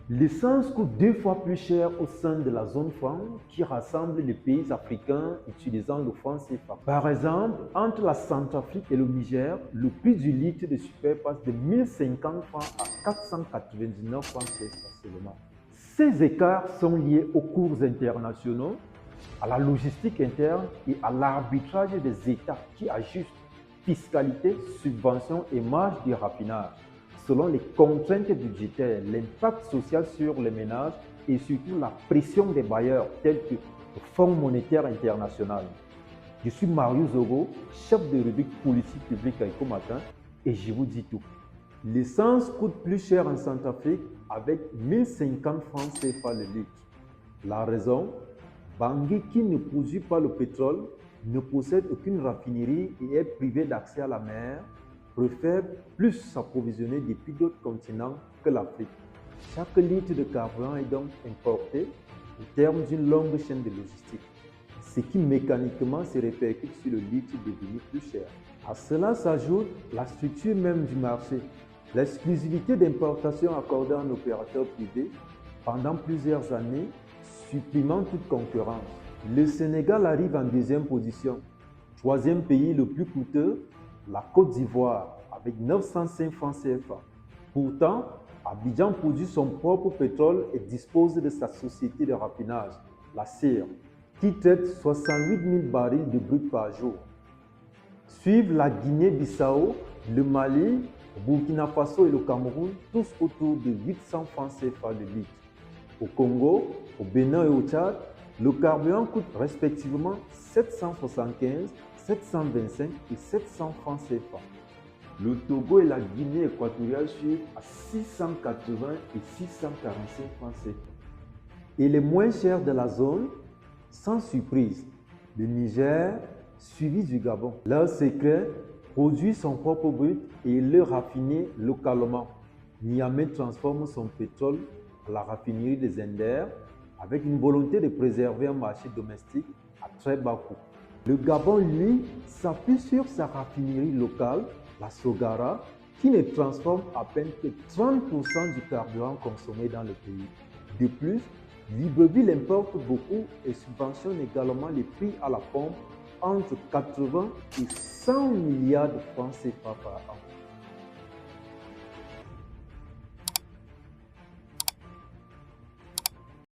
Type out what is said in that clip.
L'essence coûte 2 fois plus cher au sein de la zone franc qui rassemble les pays africains utilisant le franc CFA. Par exemple, entre la Centrafrique et le Niger, le prix du litre de super passe de 1050 francs à 499 francs CFA seulement. Ces écarts sont liés aux cours internationaux, à la logistique interne et à l'arbitrage des États qui ajustent fiscalité, subventions et marge de raffinage selon les contraintes budgétaires, l'impact social sur les ménages et surtout la pression des bailleurs tels que le Fonds monétaire international. Je suis Mario Zogo, chef de rubrique politique publique à Ecomatin et je vous dis tout. L'essence coûte plus cher en Centrafrique avec 1050 francs CFA le litre. La raison, Bangui qui ne produit pas le pétrole, ne possède aucune raffinerie et est privé d'accès à la mer, préfère plus s'approvisionner depuis d'autres continents que l'Afrique. Chaque litre de carburant est donc importé au terme d'une longue chaîne de logistique, ce qui mécaniquement se répercute sur le litre devenu plus cher. À cela s'ajoute la structure même du marché, l'exclusivité d'importation accordée à un opérateur privé pendant plusieurs années, supprimant toute concurrence. Le Sénégal arrive en deuxième position. Troisième pays le plus coûteux, la Côte d'Ivoire, avec 905 francs CFA. Pourtant, Abidjan produit son propre pétrole et dispose de sa société de raffinage, la CIR, qui traite 68 000 barils de brut par jour. Suivent la Guinée-Bissau, le Mali, le Burkina Faso et le Cameroun, tous autour de 800 francs CFA le litre. Au Congo, au Bénin et au Tchad, le carburant coûte respectivement 775, 725 et 700 francs CFA. Le Togo et la Guinée équatoriale suivent à 680 et 645 francs CFA. Et les moins chers de la zone, sans surprise, le Niger, suivi du Gabon. Leur secret, produire son propre brut et le raffiner localement. Niamey transforme son pétrole à la raffinerie des Zender avec une volonté de préserver un marché domestique à très bas coût. Le Gabon, lui, s'appuie sur sa raffinerie locale, la Sogara, qui ne transforme à peine que 30% du carburant consommé dans le pays. De plus, Libreville importe beaucoup et subventionne également les prix à la pompe entre 80 et 100 milliards de francs CFA par an.